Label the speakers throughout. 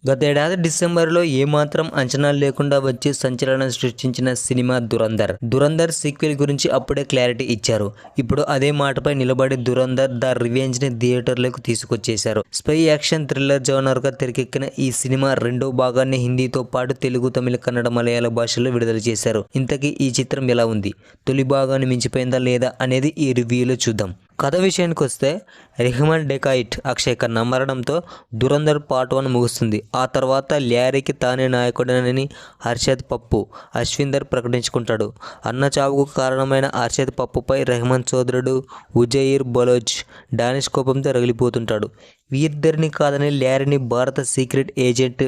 Speaker 1: గతేడాది డిసెంబర్లో ఏమాత్రం అంచనాలు లేకుండా వచ్చి సంచలనం సృష్టించిన సినిమా దురంధర్ సీక్వెల్ గురించి అప్పుడే క్లారిటీ ఇచ్చారు. ఇప్పుడు అదే మాటపై నిలబడి దురంధర్ ద రివెంజ్ ని థియేటర్లకు తీసుకొచ్చేశారు. స్పై యాక్షన్ థ్రిల్లర్ జోనర్ గా తెరకెక్కిన ఈ సినిమా రెండో భాగాన్ని హిందీతో పాటు తెలుగు, తమిళ, కన్నడ, మలయాళ భాషల్లో విడుదల చేశారు. ఇంతకీ ఈ చిత్రం ఎలా ఉంది? తొలి భాగాన్ని మించిపోయిందా లేదా అనేది ఈ రివ్యూలో చూద్దాం. కథ విషయానికి వస్తే రెహమాన్ డెకాయిట్ అక్షయ్ ఖన్నా మరణంతో దురంధర్ పార్ట్ 1 ముగుస్తుంది. ఆ తర్వాత ల్యారీకి తానే నాయకుడనని హర్షద్ పప్పు అశ్విందర్ ప్రకటించుకుంటాడు. అన్న చావుకు కారణమైన హర్షద్ పప్పుపై రెహమాన్ సోదరుడు ఉజైర్ బలోచ్ డానిష్ కోపంతో రగిలిపోతుంటాడు. వీరిద్దరిని కాదని ల్యారీని భారత సీక్రెట్ ఏజెంట్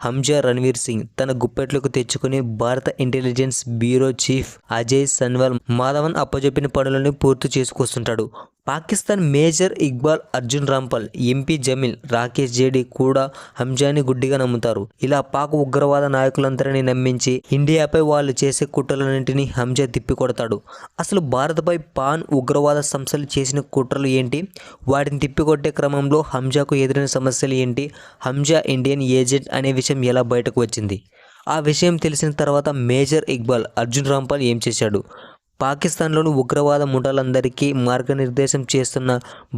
Speaker 1: హంజా రణ్వీర్ సింగ్ తన గుప్పెట్లకు తెచ్చుకుని భారత intelligence bureau chief Ajay Sanwal Madhavan అప్పజెప్పిన పనులను పూర్తి చేసుకొస్తుంటాడు. Pakistan major Iqbal, Arjun Rampal, MP Jamil, Rakesh JD కూడా హంజాని గుడ్డిగా నమ్ముతారు. ఇలా పాక్ ఉగ్రవాద నాయకులందరినీ నమ్మించి ఇండియాపై వాళ్ళు చేసే కుట్రలన్నింటినీ హంజా తిప్పికొడతాడు. అసలు భారత్పై పాన్ ఉగ్రవాద సంస్థలు చేసిన కుట్రలు ఏంటి? వాటిని తిప్పికొట్టే క్రమంలో హంజాకు ఎదురైన సమస్యలు ఏంటి? హంజా ఇండియన్ ఏజెంట్ అనే విషయం ఎలా బయటకు వచ్చింది? ఆ విషయం తెలిసిన తర్వాత మేజర్ ఇక్బాల్, అర్జున్ రాంపాల్ ఏం చేశాడు? పాకిస్తాన్లోని ఉగ్రవాద ముఠాలందరికీ మార్గనిర్దేశం చేస్తున్న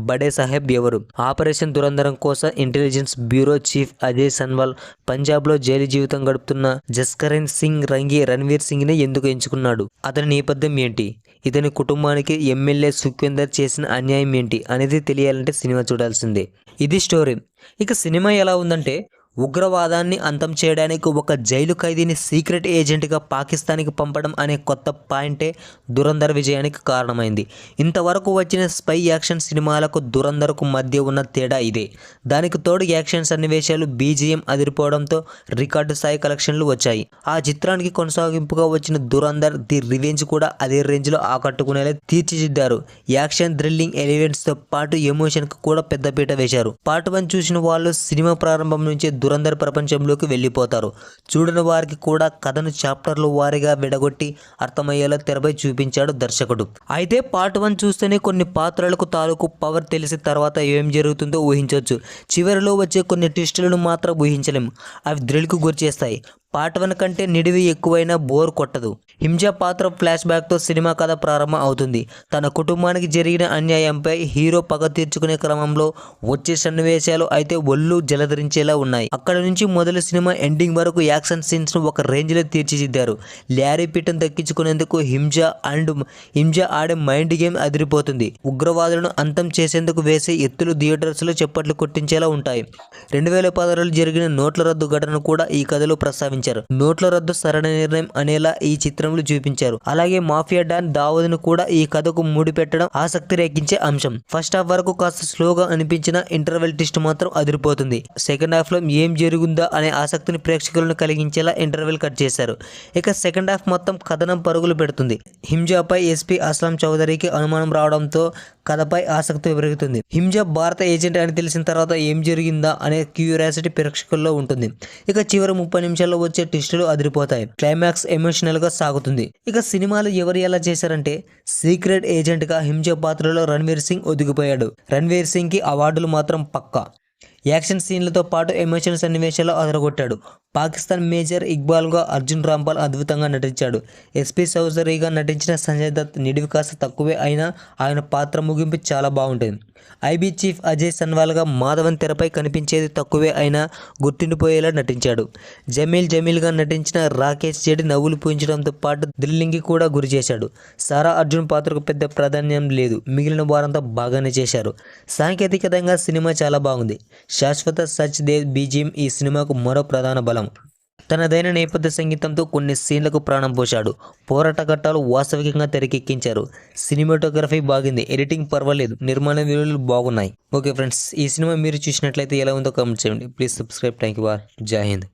Speaker 1: బడే సాహెబ్ ఎవరు? ఆపరేషన్ దురంధరం కోసం ఇంటెలిజెన్స్ బ్యూరో చీఫ్ అజయ్ సన్వాల్ పంజాబ్లో జైలు జీవితం గడుపుతున్న జస్కరణ్ సింగ్ రంగి రణ్వీర్ సింగ్ని ఎందుకు ఎంచుకున్నాడు? అతని నేపథ్యం ఏంటి? ఇతని కుటుంబానికి ఎమ్మెల్యే సుఖ్వీందర్ చేసిన అన్యాయం ఏంటి అనేది తెలియాలంటే సినిమా చూడాల్సిందే. ఇది స్టోరీ. ఇక సినిమా ఎలా ఉందంటే, ఉగ్రవాదాన్ని అంతం చేయడానికి ఒక జైలు ఖైదీని సీక్రెట్ ఏజెంట్గా పాకిస్తాన్కి పంపడం అనే కొత్త పాయింటే దురంధర్ విజయానికి కారణమైంది. ఇంతవరకు వచ్చిన స్పై యాక్షన్ సినిమాలకు దురంధర్కు మధ్య ఉన్న తేడా ఇదే. దానికి తోడు యాక్షన్ సన్నివేశాలు, బీజిఎం అదిరిపోవడంతో రికార్డు స్థాయి కలెక్షన్లు వచ్చాయి. ఆ చిత్రానికి కొనసాగింపుగా వచ్చిన దురంధర్ ది రివెంజ్ కూడా అదే రేంజ్లో ఆకట్టుకునేలా తీర్చిదిద్దారు. యాక్షన్, థ్రిల్లింగ్ ఎలిమెంట్స్తో పాటు ఎమోషన్కి కూడా పెద్దపీట వేశారు. పార్ట్ 1 చూసిన వాళ్ళు సినిమా ప్రారంభం నుంచే దురంధర్ ప్రపంచంలోకి వెళ్ళిపోతారు. చూడని వారికి కూడా కథను చాప్టర్లు వారీగా విడగొట్టి అర్థమయ్యేలా తెరపై చూపించాడు దర్శకుడు. అయితే పార్ట్ 1 చూస్తేనే కొన్ని పాత్రలకు తాలూకు పవర్ తెలిసిన తర్వాత ఏం జరుగుతుందో ఊహించవచ్చు. చివరిలో వచ్చే కొన్ని ట్విస్టులను మాత్రం ఊహించలేం. అవి థ్రిల్కు గురిచేస్తాయి. పార్ట్ 1 కంటే నిడివి ఎక్కువైనా బోర్ కొట్టదు. హింజా పాత్ర ఫ్లాష్ బ్యాక్తో సినిమా కథ ప్రారంభం అవుతుంది. తన కుటుంబానికి జరిగిన అన్యాయంపై హీరో పగ తీర్చుకునే క్రమంలో వచ్చే సన్నివేశాలు అయితే ఒళ్ళు జలధరించేలా ఉన్నాయి. అక్కడ నుంచి మొదలు సినిమా ఎండింగ్ వరకు యాక్షన్ సీన్స్ ను ఒక రేంజ్లో తీర్చిదిద్దారు. ల్యారీ పీఠం దక్కించుకునేందుకు హింజా ఆడే మైండ్ గేమ్ అదిరిపోతుంది. ఉగ్రవాదులను అంతం చేసేందుకు వేసే ఎత్తులు థియేటర్స్లో చప్పట్లు కొట్టించేలా ఉంటాయి. 2016లో జరిగిన నోట్ల రద్దు ఘటన కూడా ఈ కథలో ప్రస్తావించారు. నోట్ల రద్దు సరైన నిర్ణయం అనేలా ఈ చిత్రంలో చూపించారు. అలాగే మాఫియా డాన్ దావూద్ను కూడా ఈ కథకు ముడిపెట్టడం ఆసక్తి రేగించే అంశం. ఫస్ట్ హాఫ్ వరకు కాస్త స్లోగా అనిపించిన ఇంటర్వెల్ ట్విస్ట్ మాత్రం అదిరిపోతుంది. సెకండ్ హాఫ్ లో ఏం జరుగుందా అనే ఆసక్తిని ప్రేక్షకులను కలిగించేలా ఇంటర్వెల్ కట్ చేశారు. ఇక సెకండ్ హాఫ్ మొత్తం కథనం పరుగులు పెడుతుంది. హింజాపై ఎస్పీ అస్లాం చౌదరికి అనుమానం రావడంతో కథపై ఆసక్తి పెరుగుతుంది. హింజా భారత ఏజెంట్ అని తెలిసిన తర్వాత ఏం జరిగిందా అనే క్యూరియాసిటీ ప్రేక్షకుల్లో ఉంటుంది. ఇక చివరి 30 నిమిషాల్లో వచ్చే ట్విస్టులు అదిరిపోతాయి. క్లైమాక్స్ ఎమోషనల్ గా సాగుతుంది. ఇక సినిమాలో ఎవరు ఎలా చేశారంటే, సీక్రెట్ ఏజెంట్ గా హింజా పాత్రలో రణ్వీర్ సింగ్ ఒదిగిపోయాడు. రణ్వీర్ సింగ్ కి అవార్డులు మాత్రం పక్కా. యాక్షన్ సీన్లతో పాటు ఎమోషనల్ సన్నివేశాలు అదరగొట్టాడు. పాకిస్తాన్ మేజర్ ఇక్బాల్గా అర్జున్ రాంపాల్ అద్భుతంగా నటించాడు. ఎస్పీ చౌదరిగా నటించిన సంజయ్ దత్ నిడివి కాస్త తక్కువే అయినా ఆయన పాత్ర ముగింపు చాలా బాగుంటుంది. ఐబీ చీఫ్ అజయ్ సన్వాల్గా మాధవన్ తెరపై కనిపించేది తక్కువే అయినా గుర్తుండిపోయేలా నటించాడు. జమీల్గా నటించిన రాకేష్ జేడి నవ్వులు పూయించడంతో పాటు థ్రిల్లింగ్కి కూడా గురి చేశాడు. సారా అర్జున్ పాత్రకు పెద్ద ప్రాధాన్యం లేదు. మిగిలిన వారంతా బాగానే చేశారు. సాంకేతికంగా సినిమా చాలా బాగుంది. శాశ్వత సచ్ దేవ్ బీజిఎం ఈ సినిమాకు మరో ప్రధాన బలం. తనదైన నేపథ్య సంగీతంతో కొన్ని సీన్లకు ప్రాణం పోశాడు. పోరాట ఘట్టాలు వాస్తవికంగా తెరకెక్కించారు. సినిమాటోగ్రఫీ బాగుంది. ఎడిటింగ్ పర్వాలేదు. నిర్మాణ విలువలు బాగున్నాయి. ఓకే ఫ్రెండ్స్, ఈ సినిమా మీరు చూసినట్లయితే ఎలా ఉందో కామెంట్ చేయండి. Please subscribe. Thank you. జై హింద్.